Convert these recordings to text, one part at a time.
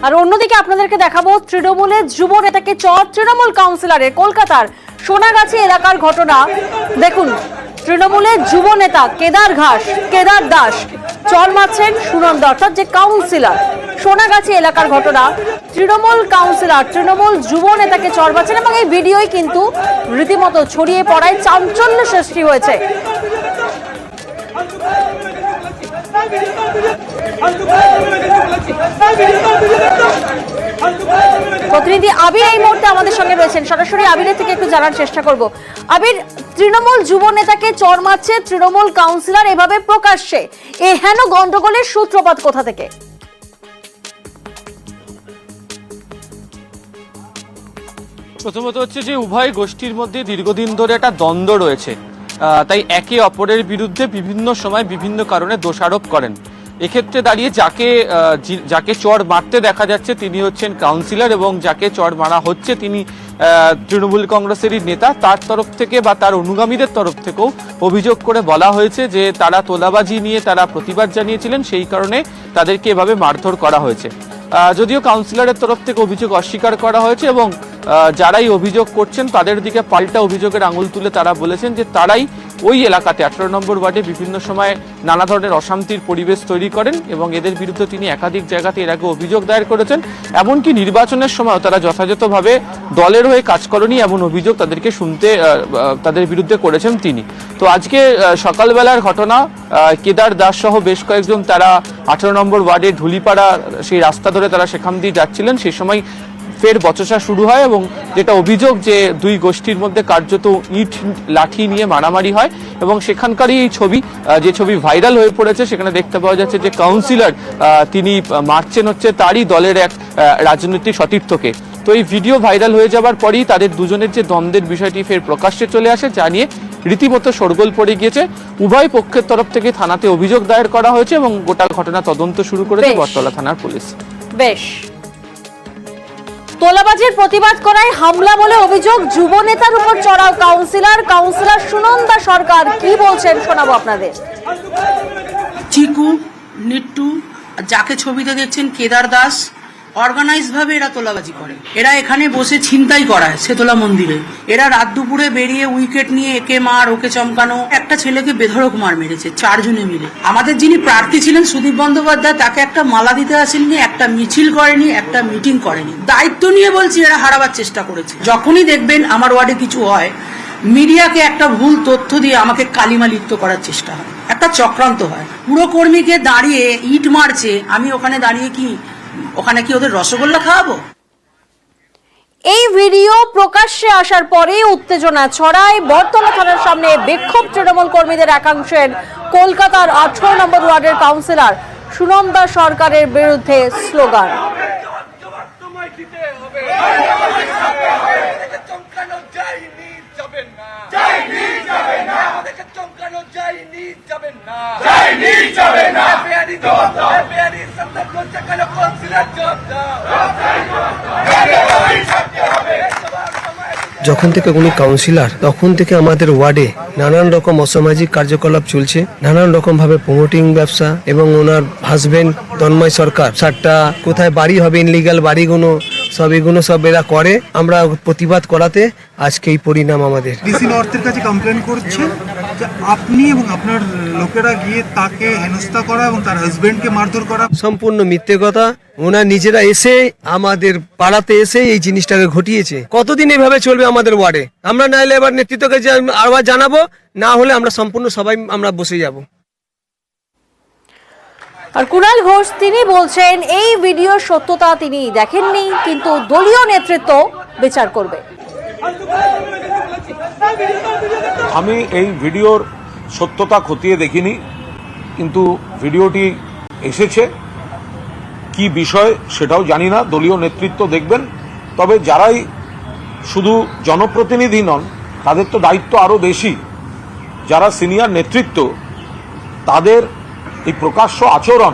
আর অন্যদিকে আপনাদেরকে দেখাবো তৃণমূলের যুব নেতাকে চর তৃণমূল কাউন্সিলরের কলকাতার সোনাগাছি এলাকার ঘটনা। দেখুন, তৃণমূলের যুব নেতা কেদার দাস চর মারছেন সুনন্দা, অর্থাৎ যে কাউন্সিলর। সোনাগাছি এলাকার ঘটনা, তৃণমূল কাউন্সিলর তৃণমূল যুব নেতাকে চর মারছেন এবং এই ভিডিওই কিন্তু রীতিমতো ছড়িয়ে পড়ায় চাঞ্চল্য সৃষ্টি হয়েছে। প্রতিনিধি আবির এই মুহূর্তে আমাদের সঙ্গে রয়েছেন, সরাসরি আবিরের থেকে একটু জানার চেষ্টা করব। আবির, তৃণমূল যুব নেতাকে চর মারছে তৃণমূল কাউন্সিলর এভাবে প্রকাশ্যে, এ হেন গন্ডগোলের সূত্রপাত কোথা থেকে? প্রথমত হচ্ছে যে উভয় গোষ্ঠীর মধ্যে দীর্ঘদিন ধরে একটা দ্বন্দ্ব রয়েছে, তাই একে অপরের বিরুদ্ধে বিভিন্ন সময় বিভিন্ন কারণে দোষারোপ করেন। এক্ষেত্রে দাঁড়িয়ে যাকে চর মারতে দেখা যাচ্ছে তিনি হচ্ছেন কাউন্সিলর, এবং যাকে চর মারা হচ্ছে তিনি তৃণমূল কংগ্রেসেরই নেতা। তার তরফ থেকে বা তার অনুগামীদের তরফ থেকেও অভিযোগ করে বলা হয়েছে যে তারা তোলাবাজি নিয়ে তারা প্রতিবাদ জানিয়েছিলেন, সেই কারণে তাদেরকে এভাবে মারধর করা হয়েছে। যদিও কাউন্সিলরের তরফ থেকে অভিযোগ অস্বীকার করা হয়েছে এবং যারাই অভিযোগ করছেন তাদের দিকে পাল্টা অভিযোগের আঙুল তুলে তারা বলেছেন যে তারাই ওই এলাকাতে 18 নম্বর ওয়ার্ডে বিভিন্ন সময় নানা ধরনের অশান্তির পরিবেশ তৈরি করেন এবং এদের বিরুদ্ধে তিনি একাধিক জায়গাতে এর আগে অভিযোগ দায়ের করেছেন। এমনকি নির্বাচনের সময় তারা যথাযথভাবে দলের হয়ে কাজ করেনি এমন অভিযোগ তাদেরকে তাদের বিরুদ্ধে করেছেন তিনি। তো আজকে সকালবেলার ঘটনা, কেদার দাস সহ বেশ কয়েকজন তারা 18 নম্বর ওয়ার্ডে ঢুলিপাড়া সেই রাস্তা ধরে তারা সেখান দিয়ে যাচ্ছিলেন, সেই সময় ফের বচসা শুরু হয় এবং যেটা অভিযোগ যে দুই গোষ্ঠীর মধ্যে কার্যত ইট লাঠি নিয়ে মারামারি হয় এবং সেখানকারই এই যে ছবি ভাইরাল হয়ে পড়েছে, সেখানে দেখতে পাওয়া যাচ্ছে যে কাউন্সিলর তিনি মারছেন হচ্ছে তারই দলের এক রাজনৈতিক সতীর্থকে। তো এই ভিডিও ভাইরাল হয়ে যাবার পরেই তাদের দুজনের যে দ্বন্দ্বের বিষয়টি ফের প্রকাশ্যে চলে আসে, যা নিয়ে রীতিমতো শোরগোল পড়ে গিয়েছে। উভয় পক্ষের তরফ থেকে থানাতে অভিযোগ দায়ের করা হয়েছে এবং গোটা ঘটনা তদন্ত শুরু করেছে বটতলা থানার পুলিশ। বেশ, তোলাবাজির প্রতিবাদ করায় হামলা বলে অভিযোগ, যুব নেতার উপর চড়াও কাউন্সিলর সুনন্দা সরকার কি বলছেন শোনাবো আপনাদের। চিকু, নিট্টু, যাকে ছবিতে দেখছেন কেদার দাস, অর্গানাইজ ভাবে এরা তোলাবাজি করে। এরা এখানে বসে ছিনতাই করায় শেতলা মন্দিরে। এরা রাত দুপুরে বেরিয়ে উইকেট নিয়ে একে মার ওকে চমকানো, একটা ছেলেকে বেধড়ক মার মেরেছে 4 জনে মিলে। আমাদের যিনি প্রার্থী ছিলেন সুদীপ বন্দ্যোপাধ্যায়, তাকে একটা মালা দিতে আসেননি, একটা মিছিল করেনি, একটা মিটিং করেনি। দায়িত্ব নিয়ে বলছি এরা হারাবার চেষ্টা করেছে। যখনই দেখবেন আমার ওয়ার্ডে কিছু হয়, মিডিয়াকে একটা ভুল তথ্য দিয়ে আমাকে কালিমা লিপ্ত করার চেষ্টা হয়, একটা চক্রান্ত হয়। পুরকর্মীকে দাঁড়িয়ে ইট মারছে, আমি ওখানে দাঁড়িয়ে ওখানে কি ওদের রসগোল্লা খাওয়াবো? এই ভিডিও প্রকাশ্যে আসার পরে উত্তেজনা ছড়ায় বটতলা থানার সামনে। বিক্ষোভ তৃণমূল কর্মীদের একাংশের কলকাতার 18 নম্বর ওয়ার্ডের কাউন্সিলর সুনন্দা সরকারের বিরুদ্ধে স্লোগান। যখন থেকে উনি কাউন্সিলর, তখন থেকে আমাদের ওয়ার্ডে নানান রকম অসামাজিক কার্যকলাপ চলছে, নানান রকম ভাবে প্রমোটিং ব্যবসা, এবং ওনার হাজবেন্ড তন্ময় সরকার সারটা কোথায় বাড়ি হবে, ইনলিগাল বাড়িগুলো সব এরা করে। আমরা প্রতিবাদ করাতে আজকে এই পরিণাম আমাদের। ডিসি নর্থের কাছে কমপ্লেন করছেন যে আপনি এবং আপনার লোকেরা গিয়ে তাকে হেনস্থা করা এবং তার হাজবেন্ডকে মারধর করা সম্পূর্ণ মিথ্যে কথা। ওনার নিজেরা এসে আমাদের পাড়াতে এসে এই জিনিসটাকে ঘটিয়েছে। কতদিন এভাবে চলবে আমাদের ওয়ার্ডে? আমরা না এলে এবার নেতৃত্বকে আবার জানাবো, না হলে আমরা সম্পূর্ণ সবাই আমরা বসে যাব। আর কুণাল ঘোষ তিনি বলছেন এই ভিডিওর সত্যতা তিনি দেখেননি, কিন্তু দলীয় নেতৃত্ব বিচার করবে। আমি এই ভিডিওর সত্যতা খতিয়ে দেখিনি, কিন্তু ভিডিওটি এসেছে, কি বিষয় সেটাও জানি না, দলীয় নেতৃত্ব দেখবেন। তবে যারাই শুধু জনপ্রতিনিধি নন, তাদের তো দায়িত্ব আরও বেশি। যারা সিনিয়র নেতৃত্ব, তাদের এই প্রকাশ্য আচরণ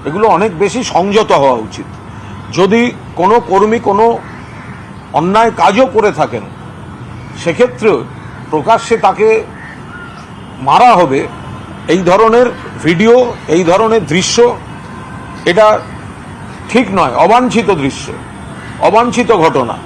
এগুলো অনেক বেশি সংযত হওয়া উচিত। যদি কোনো কর্মী কোনো অন্যায় কাজও করে থাকেন, সেক্ষেত্রে প্রকাশ্যে তাকে মারা হবে, এই ধরনের ভিডিও, এই ধরনের দৃশ্য, এটা ঠিক নয়, অবাঞ্ছিত দৃশ্য, অবাঞ্ছিত ঘটনা।